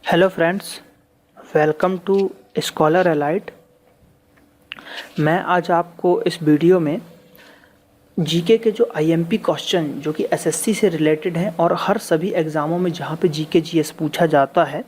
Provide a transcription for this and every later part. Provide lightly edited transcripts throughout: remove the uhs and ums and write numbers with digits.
Hello friends, welcome to scholar elite. मैं आज आपको इस वीडियो में जीके के जो आईएमपी क्वेश्चन जो कि एसएससी से रिलेटेड हैं और हर सभी एग्ज़ामों में जहाँ पे जीके जीएस पूछा जाता है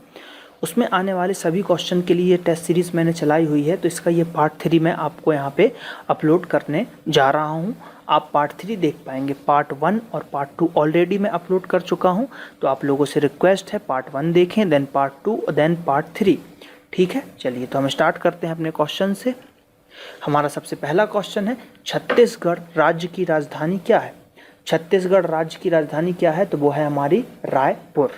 उसमें आने वाले सभी क्वेश्चन के लिए टेस्ट सीरीज़ मैंने चलाई हुई है। तो इसका ये पार्ट 3 मैं आपको यहाँ पे अपलोड करने जा रहा हूँ। आप पार्ट 3 देख पाएंगे। पार्ट 1 और पार्ट 2 ऑलरेडी मैं अपलोड कर चुका हूँ, तो आप लोगों से रिक्वेस्ट है पार्ट 1 देखें, देन पार्ट 2 और देन पार्ट 3। ठीक है, चलिए तो हम स्टार्ट करते हैं अपने क्वेश्चन से। हमारा सबसे पहला क्वेश्चन है, छत्तीसगढ़ राज्य की राजधानी क्या है? छत्तीसगढ़ राज्य की राजधानी क्या है? तो वो है हमारी रायपुर।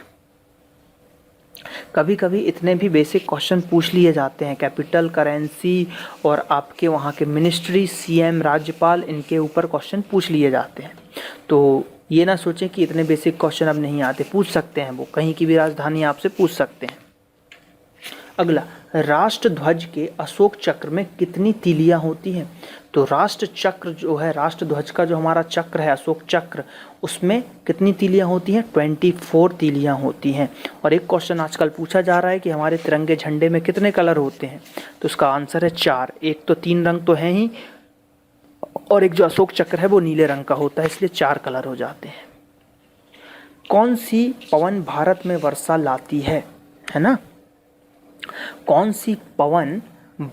कभी कभी इतने भी बेसिक क्वेश्चन पूछ लिए जाते हैं, कैपिटल, करेंसी और आपके वहाँ के मिनिस्ट्री, सीएम, राज्यपाल, इनके ऊपर क्वेश्चन पूछ लिए जाते हैं। तो ये ना सोचें कि इतने बेसिक क्वेश्चन अब नहीं आते, पूछ सकते हैं, वो कहीं की भी राजधानी आपसे पूछ सकते हैं। अगला, राष्ट्र ध्वज के अशोक चक्र में कितनी तीलियां होती हैं? तो राष्ट्र चक्र जो है, राष्ट्र ध्वज का जो हमारा चक्र है अशोक चक्र, उसमें कितनी तीलियां होती हैं? 24 तीलियां होती हैं। और एक क्वेश्चन आजकल पूछा जा रहा है कि हमारे तिरंगे झंडे में कितने कलर होते हैं? तो उसका आंसर है 4। एक तो 3 रंग तो हैं ही, और एक जो अशोक चक्र है वो नीले रंग का होता है, इसलिए 4 कलर हो जाते हैं। कौन सी पवन भारत में वर्षा लाती है ना? कौन सी पवन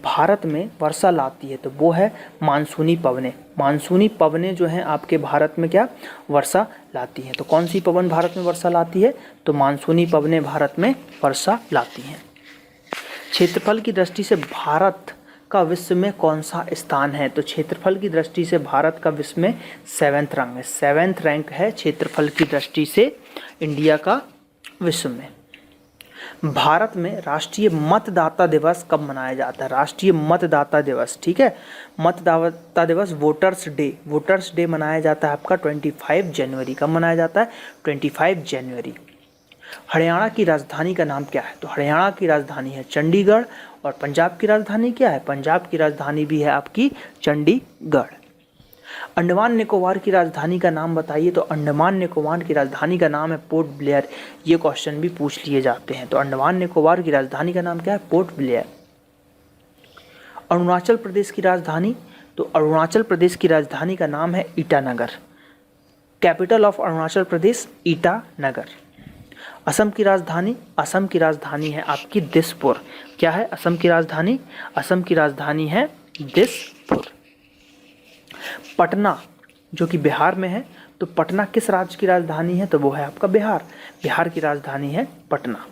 भारत में वर्षा लाती है? तो वो है मानसूनी पवनें। मानसूनी पवनें जो हैं आपके भारत में क्या वर्षा लाती हैं? तो कौन सी पवन भारत में वर्षा लाती है? तो मानसूनी पवनें भारत में वर्षा लाती हैं। क्षेत्रफल की दृष्टि से भारत का विश्व में कौन सा स्थान है? तो क्षेत्रफल की दृष्टि से भारत का विश्व में 7th रैंक है। 7th रैंक है क्षेत्रफल की दृष्टि से इंडिया का विश्व में। भारत में राष्ट्रीय मतदाता दिवस कब मनाया जाता है? राष्ट्रीय मतदाता दिवस, ठीक है, मतदाता दिवस, वोटर्स डे मनाया जाता है आपका 25 जनवरी। कब मनाया जाता है? 25 जनवरी। हरियाणा की राजधानी का नाम क्या है? तो हरियाणा की राजधानी है चंडीगढ़। और पंजाब की राजधानी क्या है? पंजाब की राजधानी भी है आपकी चंडीगढ़। अंडमान निकोबार की राजधानी का नाम बताइए। तो अंडमान निकोबार की राजधानी का नाम है पोर्ट ब्लेयर। ये क्वेश्चन भी पूछ लिए जाते हैं। तो अंडमान निकोबार की राजधानी का नाम क्या है? Port Blair. अरुणाचल प्रदेश की राजधानी, तो अरुणाचल प्रदेश की राजधानी का नाम है ईटानगर। Capital of Arunachal Pradesh Itanagar. असम की राजधानी, असम की राजधानी है आपकी दिसपुर। क्या है असम की राजधानी? असम की राजधानी है दिसपुर। पटना जो कि बिहार में है, तो पटना किस राज्य की राजधानी है? तो वो है आपका बिहार। बिहार की राजधानी है पटना।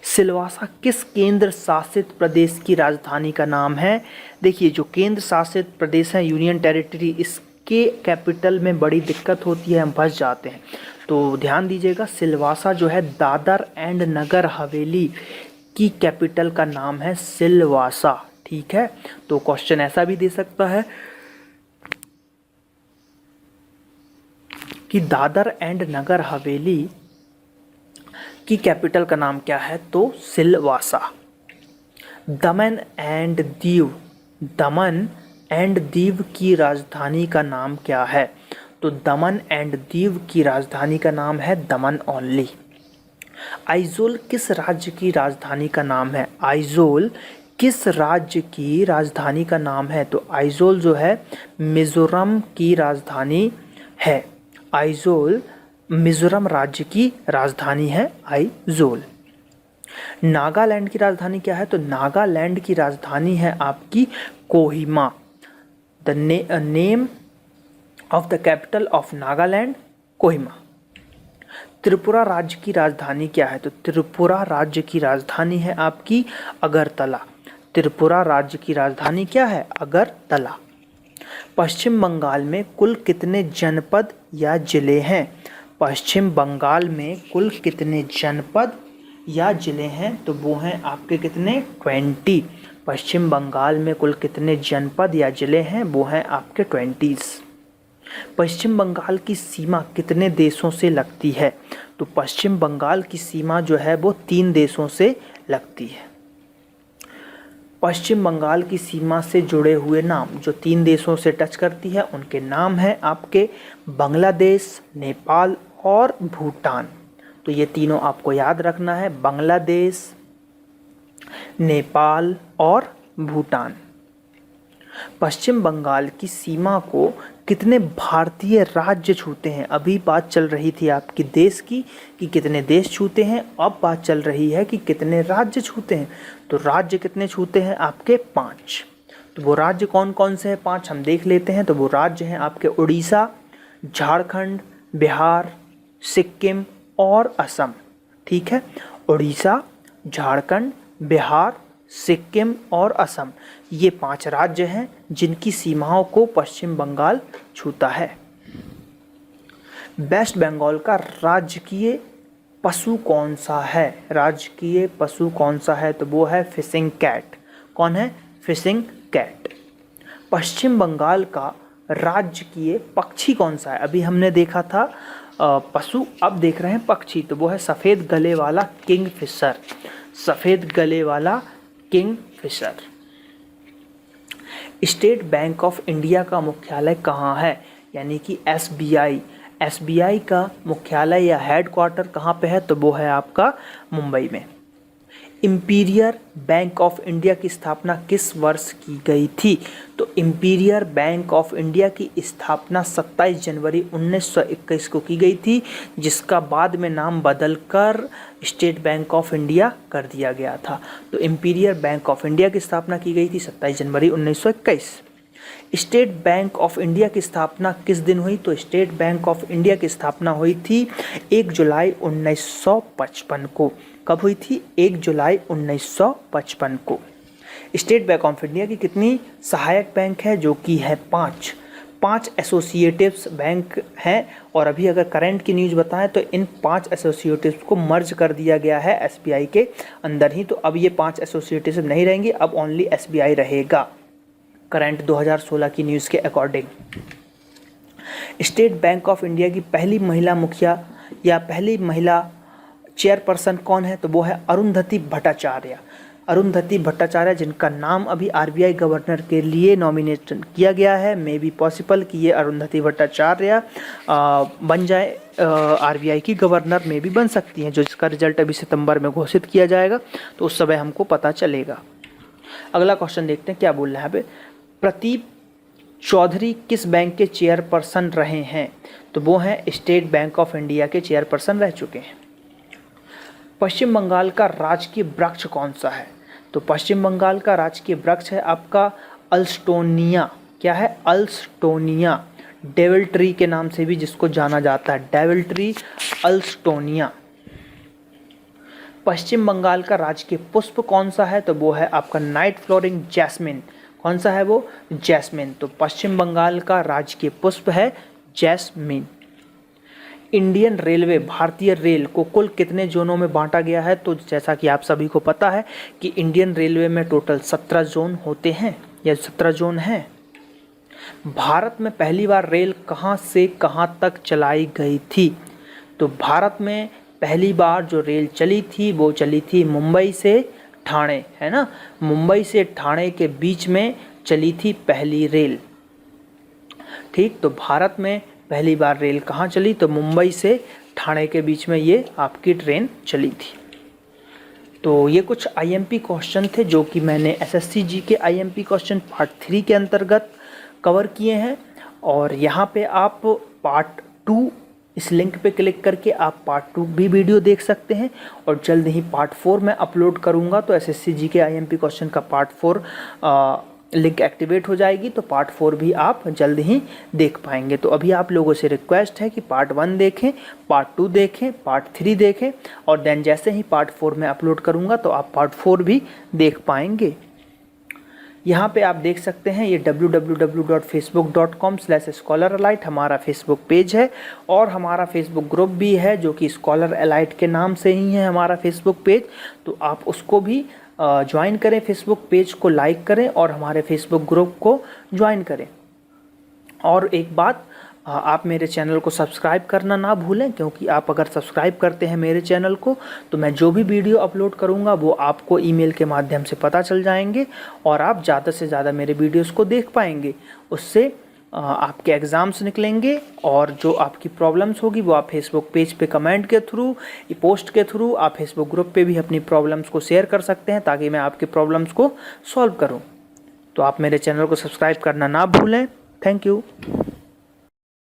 सिलवासा किस केंद्र शासित प्रदेश की राजधानी का नाम है? देखिए, जो केंद्र शासित प्रदेश है, यूनियन टेरिटरी, इसके कैपिटल में बड़ी दिक्कत होती है, हम फंस जाते हैं। तो ध्यान दीजिएगा, सिलवासा जो है दादर एंड नगर हवेली की कैपिटल का नाम है सिलवासा। ठीक है, तो क्वेश्चन ऐसा भी दे सकता है कि दादर एंड नगर हवेली की कैपिटल का नाम क्या है? तो सिलवासा। दमन and Diu, Daman and Diu की राजधानी का नाम क्या है? तो दमन एंड दीव की राजधानी का नाम है दमन ओनली। आइजोल किस राज्य की राजधानी का नाम है? आइजोल किस राज्य की राजधानी का नाम है? तो आइजोल जो है मिजोरम की राजधानी है। आइजोल मिजोरम राज्य की राजधानी है आइजोल। नागालैंड की राजधानी क्या है? तो नागालैंड की राजधानी है आपकी Kohima. The name of the capital of Nagaland Kohima. Tripura राज्य की राजधानी क्या है? तो त्रिपुरा राज्य की राजधानी है आपकी अगरतला। त्रिपुरा राज्य की राजधानी क्या है? अगरतला। पश्चिम बंगाल में कुल कितने जनपद या जिले हैं? पश्चिम बंगाल में कुल कितने जनपद या जिले हैं? तो वो हैं आपके कितने? 20। पश्चिम बंगाल में कुल कितने जनपद या जिले हैं? वो हैं आपके 20। पश्चिम बंगाल की सीमा कितने देशों से लगती है? तो पश्चिम बंगाल की सीमा जो है वो 3 देशों से लगती है। पश्चिम बंगाल की सीमा से जुड़े हुए नाम जो 3 देशों से टच करती है, उनके नाम हैं आपके बांग्लादेश, नेपाल और भूटान। तो ये तीनों आपको याद रखना है, बांग्लादेश, नेपाल और भूटान। पश्चिम बंगाल की सीमा को कितने भारतीय राज्य छूते हैं? अभी बात चल रही थी आपकी देश की कि कितने देश छूते हैं, अब बात चल रही है कि कितने राज्य छूते हैं। तो राज्य कितने छूते हैं आपके? 5। तो वो राज्य कौन कौन से हैं? 5 हम देख लेते हैं। तो वो राज्य हैं आपके उड़ीसा, झारखंड, बिहार, सिक्किम और असम। ठीक है, उड़ीसा, झारखंड, बिहार, सिक्किम और असम, ये 5 राज्य हैं जिनकी सीमाओं को पश्चिम बंगाल छूता है। वेस्ट बंगाल का राजकीय पशु कौन सा है? राजकीय पशु कौन सा है? तो वो है फिशिंग कैट। कौन है? Fishing cat. पश्चिम बंगाल का राजकीय पक्षी कौन सा है? अभी हमने देखा था पशु, अब देख रहे हैं पक्षी। तो वो है सफ़ेद गले वाला किंगफिशर। सफ़ेद गले वाला Kingfisher. State bank of India का मुख्यालय कहाँ है? यानी कि एसबीआई। एसबीआई का मुख्यालय या हेडक्वार्टर कहाँ पे है? तो वो है आपका मुंबई में। इंपीरियल बैंक ऑफ इंडिया की स्थापना किस वर्ष की गई थी? तो इंपीरियल बैंक ऑफ इंडिया की स्थापना 27 जनवरी 1921 को की गई थी, जिसका बाद में नाम बदलकर स्टेट बैंक ऑफ इंडिया कर दिया गया था। तो इंपीरियल बैंक ऑफ इंडिया की स्थापना की गई थी 27 जनवरी 1921। स्टेट बैंक ऑफ इंडिया की स्थापना किस दिन हुई? तो स्टेट बैंक ऑफ इंडिया की स्थापना हुई थी 1 जुलाई 1955 को। कब हुई थी? 1 जुलाई 1955 को। स्टेट बैंक ऑफ इंडिया की कितनी सहायक बैंक है? जो कि है 5 एसोसिएटिव्स बैंक हैं। और अभी अगर करंट की न्यूज़ बताएं तो इन 5 एसोसिएटिव्स को मर्ज कर दिया गया है एसबीआई के अंदर ही। तो अब ये 5 एसोसिएटिव्स नहीं रहेंगे, अब ओनली एसबीआई रहेगा करंट 2016 की न्यूज़ के according. State bank of India की पहली महिला मुखिया या पहली महिला चेयरपर्सन कौन है? तो वो है अरुंधति भट्टाचार्य। अरुंधति भट्टाचार्य, जिनका नाम अभी आरबीआई गवर्नर के लिए नॉमिनेट किया गया है। मे बी पॉसिबल कि ये अरुंधति भट्टाचार्य बन जाए आरबीआई की गवर्नर, में भी बन सकती हैं, जो इसका रिजल्ट अभी सितंबर में घोषित किया जाएगा, तो उस समय हमको पता चलेगा। अगला क्वेश्चन देखते हैं क्या बोल रहे हैं यहाँ पे। प्रदीप चौधरी किस बैंक के चेयरपर्सन रहे हैं? तो वो हैं स्टेट बैंक ऑफ इंडिया के चेयरपर्सन रह चुके हैं। पश्चिम बंगाल का राजकीय वृक्ष कौन सा है? तो पश्चिम बंगाल का राजकीय वृक्ष है आपका अल्स्टोनिया। क्या है? अल्स्टोनिया। डेविल ट्री के नाम से भी जिसको जाना जाता है, डेविल ट्री, अल्स्टोनिया। पश्चिम बंगाल का राजकीय पुष्प कौन सा है? तो वो है आपका नाइट फ्लोरिंग जैस्मिन। कौन सा है वो? जैस्मिन। तो पश्चिम बंगाल का राजकीय पुष्प है जैस्मिन। इंडियन रेलवे, भारतीय रेल को कुल कितने जोनों में बांटा गया है? तो जैसा कि आप सभी को पता है कि इंडियन रेलवे में टोटल 17 जोन होते हैं या 17 जोन हैं। भारत में पहली बार रेल कहाँ से कहाँ तक चलाई गई थी? तो भारत में पहली बार जो रेल चली थी वो चली थी मुंबई से ठाणे, है ना। मुंबई से ठाणे के बीच में चली थी पहली रेल। ठीक, तो भारत में पहली बार रेल कहाँ चली? तो मुंबई से ठाणे के बीच में ये आपकी ट्रेन चली थी। तो ये कुछ आईएमपी क्वेश्चन थे जो कि मैंने एसएससी जी के आईएमपी क्वेश्चन पार्ट 3 के अंतर्गत कवर किए हैं। और यहाँ पे आप पार्ट 2, इस लिंक पे क्लिक करके आप पार्ट 2 भी वीडियो देख सकते हैं। और जल्द ही पार्ट 4 मैं अपलोड करूँगा, तो एसएससी जी के आईएमपी क्वेश्चन का पार्ट 4 लिंक एक्टिवेट हो जाएगी, तो पार्ट 4 भी आप जल्द ही देख पाएंगे। तो अभी आप लोगों से रिक्वेस्ट है कि पार्ट 1 देखें, पार्ट 2 देखें, पार्ट 3 देखें, और देन जैसे ही पार्ट 4 में अपलोड करूंगा तो आप पार्ट 4 भी देख पाएंगे। यहाँ पे आप देख सकते हैं ये www.facebook.com/scholaralite हमारा फेसबुक पेज है, और हमारा फेसबुक ग्रुप भी है जो कि स्कॉलर एलाइट के नाम से ही है हमारा फेसबुक पेज। तो आप उसको भी ज्वाइन करें, फेसबुक पेज को लाइक करें और हमारे फेसबुक ग्रुप को ज्वाइन करें। और एक बात, आप मेरे चैनल को सब्सक्राइब करना ना भूलें, क्योंकि आप अगर सब्सक्राइब करते हैं मेरे चैनल को तो मैं जो भी वीडियो अपलोड करूंगा वो आपको ईमेल के माध्यम से पता चल जाएंगे और आप ज़्यादा से ज़्यादा मेरे वीडियोस को देख पाएंगे। उससे आपके एग्ज़ाम्स निकलेंगे और जो आपकी प्रॉब्लम्स होगी वो आप फेसबुक पेज पे कमेंट के थ्रू, पोस्ट के थ्रू, आप फेसबुक ग्रुप पे भी अपनी प्रॉब्लम्स को शेयर कर सकते हैं ताकि मैं आपकी प्रॉब्लम्स को सॉल्व करूं। तो आप मेरे चैनल को सब्सक्राइब करना ना भूलें। Thank you.